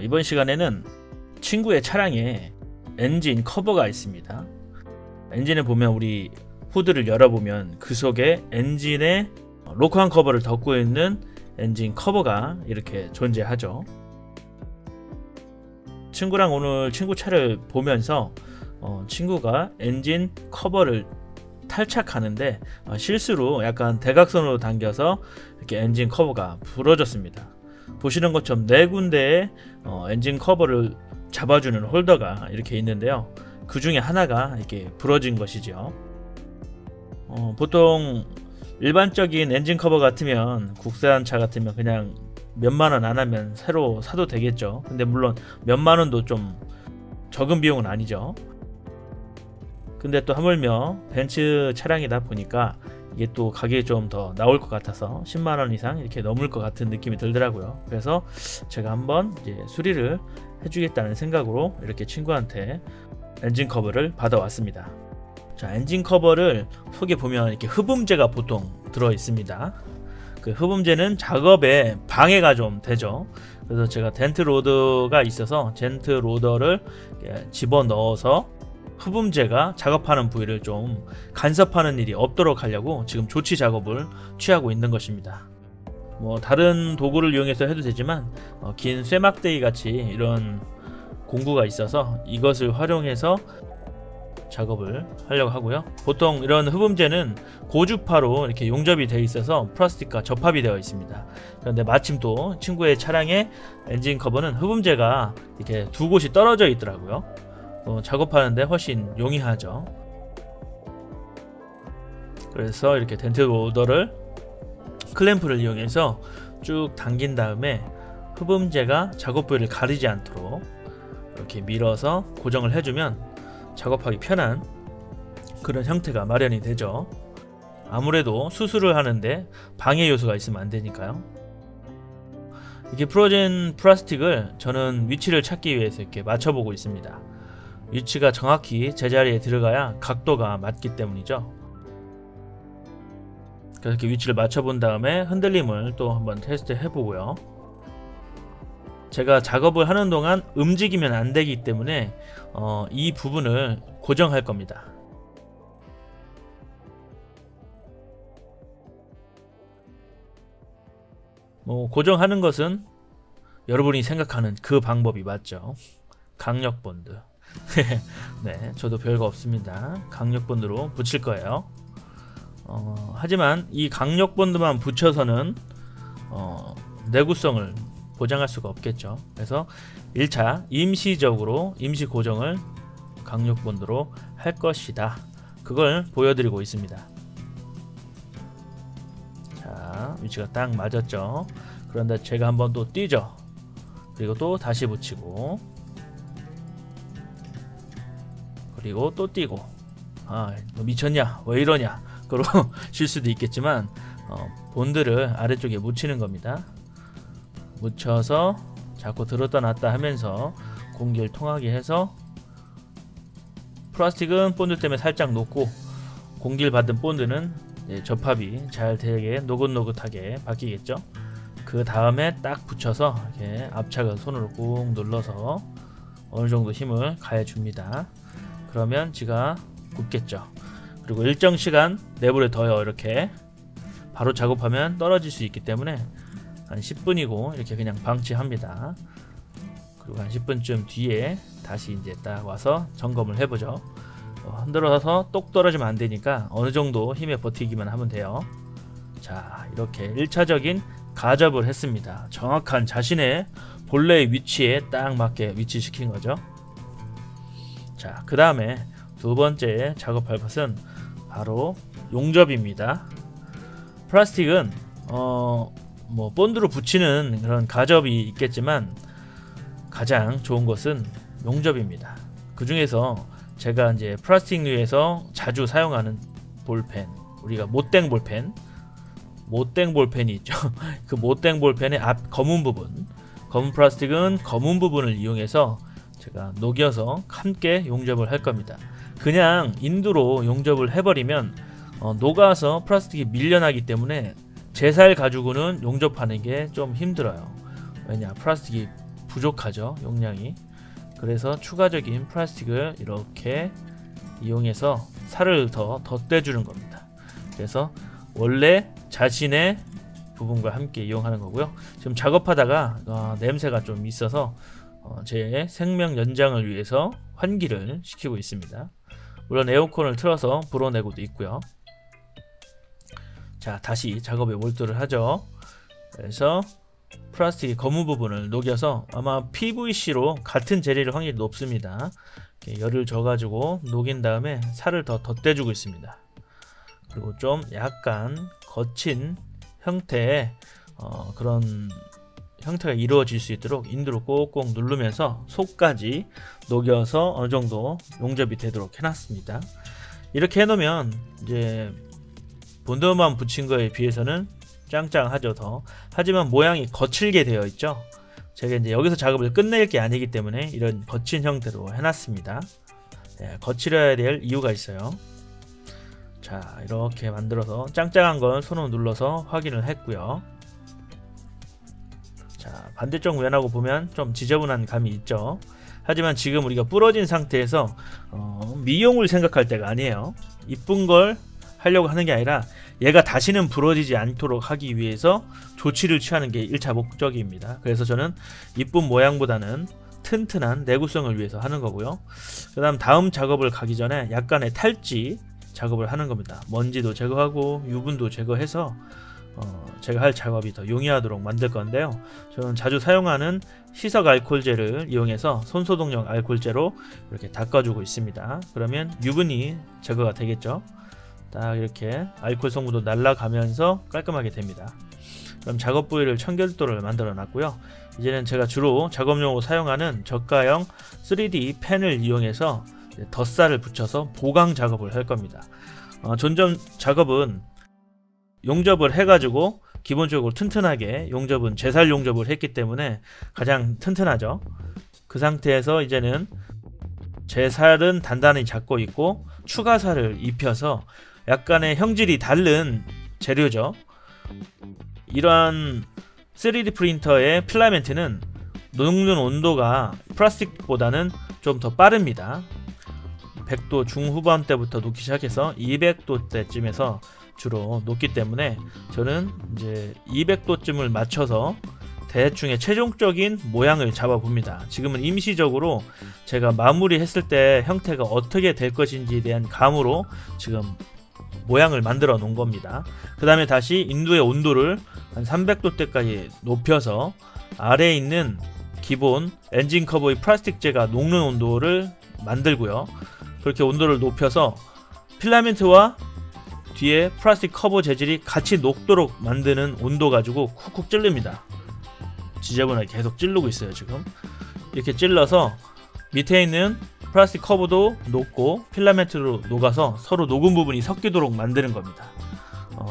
이번 시간에는 친구의 차량에 엔진 커버가 있습니다. 엔진을 보면 우리 후드를 열어보면 그 속에 엔진에 로크한 커버를 덮고 있는 엔진 커버가 이렇게 존재하죠. 친구랑 오늘 친구 차를 보면서 친구가 엔진 커버를 탈착하는데 실수로 약간 대각선으로 당겨서 이렇게 엔진 커버가 부러졌습니다. 보시는 것처럼 네 군데에 엔진 커버를 잡아주는 홀더가 이렇게 있는데요. 그 중에 하나가 이렇게 부러진 것이죠. 보통 일반적인 엔진 커버 같으면 국산차 같으면 그냥 몇만원 안하면 새로 사도 되겠죠. 근데 물론 몇만원도 좀 적은 비용은 아니죠. 근데 또 하물며 벤츠 차량이다 보니까 이게 또 가격이 좀 더 나올 것 같아서 10만원 이상 이렇게 넘을 것 같은 느낌이 들더라고요. 그래서 제가 한번 이제 수리를 해주겠다는 생각으로 이렇게 친구한테 엔진 커버를 받아왔습니다. 자, 엔진 커버를 속에 보면 이렇게 흡음재가 보통 들어 있습니다. 그 흡음재는 작업에 방해가 좀 되죠. 그래서 제가 덴트 로더가 있어서 덴트 로더를 집어 넣어서 흡음재가 작업하는 부위를 좀 간섭하는 일이 없도록 하려고 지금 조치 작업을 취하고 있는 것입니다. 다른 도구를 이용해서 해도 되지만 긴 쇠막대기 같이 이런 공구가 있어서 이것을 활용해서 작업을 하려고 하고요. 보통 이런 흡음재는 고주파로 이렇게 용접이 되어 있어서 플라스틱과 접합이 되어 있습니다. 그런데 마침 또 친구의 차량의 엔진 커버는 흡음재가 이렇게 두 곳이 떨어져 있더라고요. 작업하는데 훨씬 용이하죠. 그래서 이렇게 덴트 로더를 클램프를 이용해서 쭉 당긴 다음에 흡음재가 작업 부위를 가리지 않도록 이렇게 밀어서 고정을 해주면 작업하기 편한 그런 형태가 마련이 되죠. 아무래도 수술을 하는데 방해 요소가 있으면 안 되니까요. 이렇게 부러진 플라스틱을 저는 위치를 찾기 위해서 이렇게 맞춰보고 있습니다. 위치가 정확히 제자리에 들어가야 각도가 맞기 때문이죠. 그래서 이렇게 위치를 맞춰본 다음에 흔들림을 또 한번 테스트 해보고요. 제가 작업을 하는 동안 움직이면 안 되기 때문에 이 부분을 고정할 겁니다. 고정하는 것은 여러분이 생각하는 그 방법이 맞죠. 강력 본드. 네, 저도 별거 없습니다. 강력 본드로 붙일 거예요. 하지만 이 강력 본드만 붙여서는 내구성을 보장할 수가 없겠죠. 그래서 1차 임시적으로 임시 고정을 강력 본드로 할 것이다. 그걸 보여드리고 있습니다. 자, 위치가 딱 맞았죠. 그런데 제가 한번 또 뛰죠. 그리고 또 다시 붙이고, 그리고 또 뛰고. 너 미쳤냐? 왜 이러냐? 그러실 수도 있겠지만 본드를 아래쪽에 묻히는 겁니다. 묻혀서 자꾸 들었다 놨다 하면서 공기를 통하게 해서 플라스틱은 본드 때문에 살짝 녹고 공기를 받은 본드는 접합이 잘 되게 노긋노긋하게 바뀌겠죠. 그 다음에 딱 붙여서 이렇게 압착을 손으로 꾹 눌러서 어느 정도 힘을 가해 줍니다. 그러면 지가 굳겠죠. 그리고 일정 시간 내버려둬요. 이렇게 바로 작업하면 떨어질 수 있기 때문에 한 10분이고 이렇게 그냥 방치합니다. 그리고 한 10분쯤 뒤에 다시 이제 딱 와서 점검을 해보죠. 흔들어서 똑 떨어지면 안 되니까 어느 정도 힘에 버티기만 하면 돼요. 자, 이렇게 1차적인 가접을 했습니다. 정확한 자신의 본래의 위치에 딱 맞게 위치시킨 거죠. 자, 그 다음에 두 번째 작업할 것은 바로 용접입니다. 플라스틱은 본드로 붙이는 그런 가접이 있겠지만 가장 좋은 것은 용접입니다. 그 중에서 제가 이제 플라스틱류에서 자주 사용하는 볼펜, 우리가 못땡 볼펜이 있죠. 그 못땡 볼펜의 앞 검은 부분, 검은 플라스틱은 검은 부분을 이용해서 제가 녹여서 함께 용접을 할 겁니다. 그냥 인두로 용접을 해버리면 녹아서 플라스틱이 밀려나기 때문에 제살 가지고는 용접하는 게 좀 힘들어요. 왜냐, 플라스틱이 부족하죠, 용량이. 그래서 추가적인 플라스틱을 이렇게 이용해서 살을 더 덧대주는 겁니다. 그래서 원래 자신의 부분과 함께 이용하는 거고요. 지금 작업하다가 냄새가 좀 있어서 제 생명 연장을 위해서 환기를 시키고 있습니다. 물론 에어컨을 틀어서 불어내고도 있고요. 자, 다시 작업에 몰두를 하죠. 그래서 플라스틱의 검은 부분을 녹여서, 아마 PVC로 같은 재질일 확률이 높습니다. 이렇게 열을 줘가지고 녹인 다음에 살을 더 덧대주고 있습니다. 그리고 좀 약간 거친 형태의 그런 형태가 이루어질 수 있도록 인두로 꼭꼭 누르면서 속까지 녹여서 어느 정도 용접이 되도록 해놨습니다. 이렇게 해놓으면 이제 본드만 붙인 거에 비해서는 짱짱하죠, 더. 하지만 모양이 거칠게 되어 있죠. 제가 이제 여기서 작업을 끝낼 게 아니기 때문에 이런 거친 형태로 해놨습니다. 네, 거칠어야 될 이유가 있어요. 자, 이렇게 만들어서 짱짱한 건 손으로 눌러서 확인을 했고요. 자, 반대쪽 면하고 보면 좀 지저분한 감이 있죠. 하지만 지금 우리가 부러진 상태에서 미용을 생각할 때가 아니에요. 이쁜 걸 하려고 하는 게 아니라 얘가 다시는 부러지지 않도록 하기 위해서 조치를 취하는 게 1차 목적입니다. 그래서 저는 이쁜 모양보다는 튼튼한 내구성을 위해서 하는 거고요. 그 다음 작업을 가기 전에 약간의 탈지 작업을 하는 겁니다. 먼지도 제거하고 유분도 제거해서 제가 할 작업이 더 용이하도록 만들 건데요. 저는 자주 사용하는 시석 알코올젤을 이용해서 손소독용 알코올젤로 이렇게 닦아주고 있습니다. 그러면 유분이 제거가 되겠죠. 딱 이렇게 알코올 성분도 날아가면서 깔끔하게 됩니다. 그럼 작업 부위를 청결도를 만들어 놨고요. 이제는 제가 주로 작업용으로 사용하는 저가형 3D 펜을 이용해서 덧살을 붙여서 보강 작업을 할 겁니다. 존점 작업은 용접을 해가지고 기본적으로 튼튼하게 용접은 제살 용접을 했기 때문에 가장 튼튼하죠. 그 상태에서 이제는 제살은 단단히 잡고 있고 추가살을 입혀서 약간의 형질이 다른 재료죠. 이러한 3D 프린터의 필라멘트는 녹는 온도가 플라스틱보다는 좀 더 빠릅니다. 100도 중후반대부터 녹기 시작해서 200도대쯤에서 주로 녹기 때문에 저는 이제 200도쯤을 맞춰서 대충의 최종적인 모양을 잡아봅니다. 지금은 임시적으로 제가 마무리했을 때 형태가 어떻게 될 것인지에 대한 감으로 지금 모양을 만들어 놓은 겁니다. 그 다음에 다시 인두의 온도를 한 300도대까지 높여서 아래에 있는 기본 엔진 커버의 플라스틱재가 녹는 온도를 만들고요. 그렇게 온도를 높여서 필라멘트와 뒤에 플라스틱 커버 재질이 같이 녹도록 만드는 온도 가지고 쿡쿡 찌릅니다. 지저분하게 계속 찌르고 있어요. 지금 이렇게 찔러서 밑에 있는 플라스틱 커버도 녹고 필라멘트로 녹아서 서로 녹은 부분이 섞이도록 만드는 겁니다.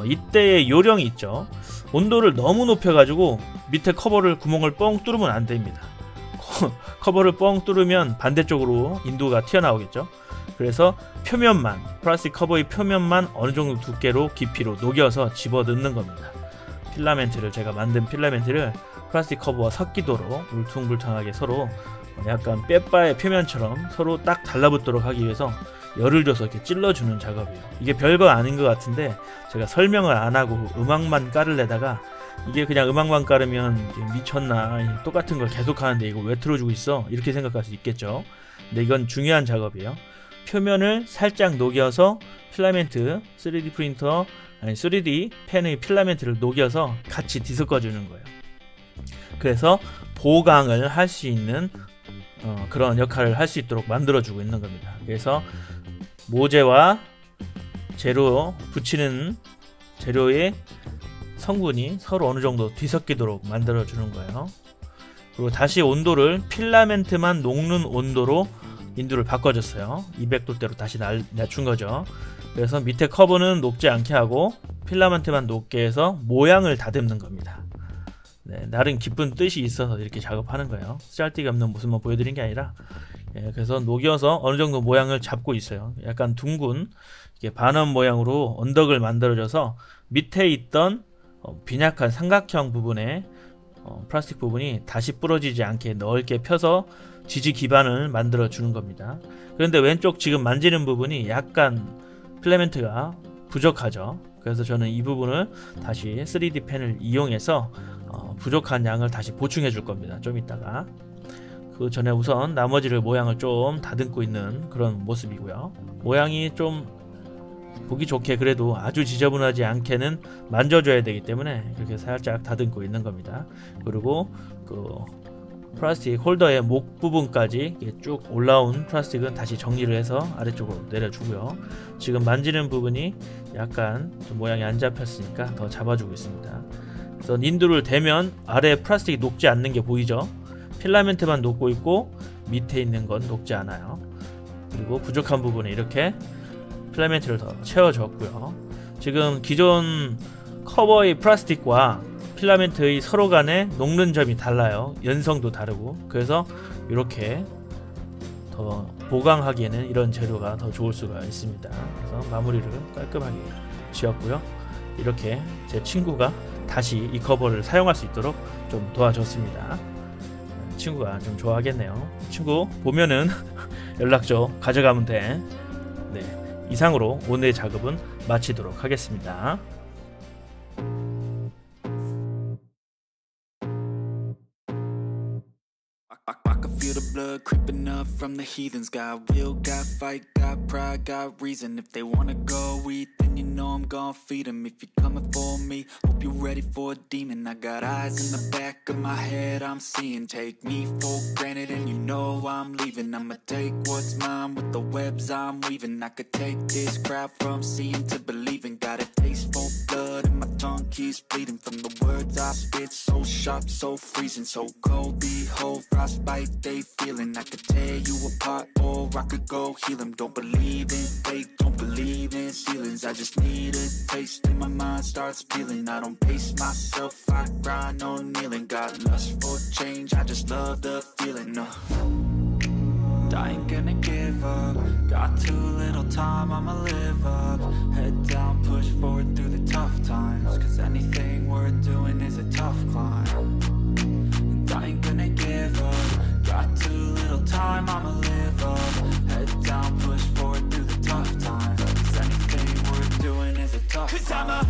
이때의 요령이 있죠. 온도를 너무 높여가지고 밑에 커버를 구멍을 뻥 뚫으면 안 됩니다. 커버를 뻥 뚫으면 반대쪽으로 인두가 튀어나오겠죠. 그래서 표면만, 플라스틱 커버의 표면만 어느 정도 두께로 깊이로 녹여서 집어 넣는 겁니다. 필라멘트를, 제가 만든 필라멘트를 플라스틱 커버와 섞이도록 울퉁불퉁하게 서로 약간 빼빠의 표면처럼 서로 딱 달라붙도록 하기 위해서 열을 줘서 이렇게 찔러주는 작업이에요. 이게 별거 아닌 것 같은데 제가 설명을 안 하고 음악만 깔으려다가 이게 그냥 음악만 깔으면 미쳤나, 똑같은 걸 계속 하는데 이거 왜 틀어주고 있어? 이렇게 생각할 수 있겠죠. 근데 이건 중요한 작업이에요. 표면을 살짝 녹여서 필라멘트 3D 프린터, 아니 3D 펜의 필라멘트를 녹여서 같이 뒤섞어 주는 거예요. 그래서 보강을 할 수 있는 그런 역할을 할 수 있도록 만들어주고 있는 겁니다. 그래서 모재와 재료 붙이는 재료의 성분이 서로 어느 정도 뒤섞이도록 만들어주는 거예요. 그리고 다시 온도를 필라멘트만 녹는 온도로 인두를 바꿔줬어요. 200도대로 다시 낮춘 거죠. 그래서 밑에 커버는 녹지 않게 하고 필라멘트만 녹게 해서 모양을 다듬는 겁니다. 네, 나름 깊은 뜻이 있어서 이렇게 작업하는 거예요. 쓰잘데기 없는 모습만 보여드린 게 아니라, 그래서 녹여서 어느 정도 모양을 잡고 있어요. 약간 둥근 이게 반원 모양으로 언덕을 만들어줘서 밑에 있던 빈약한 삼각형 부분에 플라스틱 부분이 다시 부러지지 않게 넓게 펴서 지지 기반을 만들어 주는 겁니다. 그런데 왼쪽 지금 만지는 부분이 약간 필라멘트가 부족하죠. 그래서 저는 이 부분을 다시 3D 펜을 이용해서 부족한 양을 다시 보충해 줄 겁니다. 좀 이따가. 그 전에 우선 나머지를 모양을 좀 다듬고 있는 그런 모습이고요. 모양이 좀 보기 좋게 그래도 아주 지저분하지 않게는 만져줘야 되기 때문에 이렇게 살짝 다듬고 있는 겁니다. 그리고 그 플라스틱 홀더의 목 부분까지 쭉 올라온 플라스틱은 다시 정리를 해서 아래쪽으로 내려주고요. 지금 만지는 부분이 약간 좀 모양이 안 잡혔으니까 더 잡아주고 있습니다. 그래서 닌두를 대면 아래 플라스틱이 녹지 않는 게 보이죠? 필라멘트만 녹고 있고 밑에 있는 건 녹지 않아요. 그리고 부족한 부분에 이렇게 필라멘트를 더 채워줬고요. 지금 기존 커버의 플라스틱과 필라멘트의 서로 간에 녹는 점이 달라요. 연성도 다르고. 그래서 이렇게 더 보강하기에는 이런 재료가 더 좋을 수가 있습니다. 그래서 마무리를 깔끔하게 지었고요. 이렇게 제 친구가 다시 이 커버를 사용할 수 있도록 좀 도와줬습니다. 친구가 좀 좋아하겠네요. 친구 보면은 연락 좀 가져가면 돼. 네, 이상으로 오늘의 작업은 마치도록 하겠습니다. I can feel the blood creeping up from the heathens. Got will, got fight, got pride, got reason. If they wanna go eat, then you know I'm gon' feed them. If you're coming for me, hope you're ready for a demon. I got eyes in the back of my head, I'm seeing. Take me for granted and you know I'm leaving. I'ma take what's mine with the webs I'm weaving. I could take this crowd from seeing to believing. Got a taste for blood and my tongue keeps bleeding. From the words I spit, so sharp, so freezing. So cold, behold, frostbite they feeling. I could tear you apart or I could go heal them. Don't believe in fate, don't believe in ceilings. I just need a taste and my mind starts peeling. I don't pace myself, I grind on kneeling. Got lust for change, I just love the feeling. I ain't gonna give up. Got too little time, I'ma live up. Head down, push forward through the tough times. Cause anything worth doing is a tough climb. And I ain't gonna give up. Got too little time, I'ma live up. Head down, push forward through the tough times. Cause anything worth doing is a tough climb.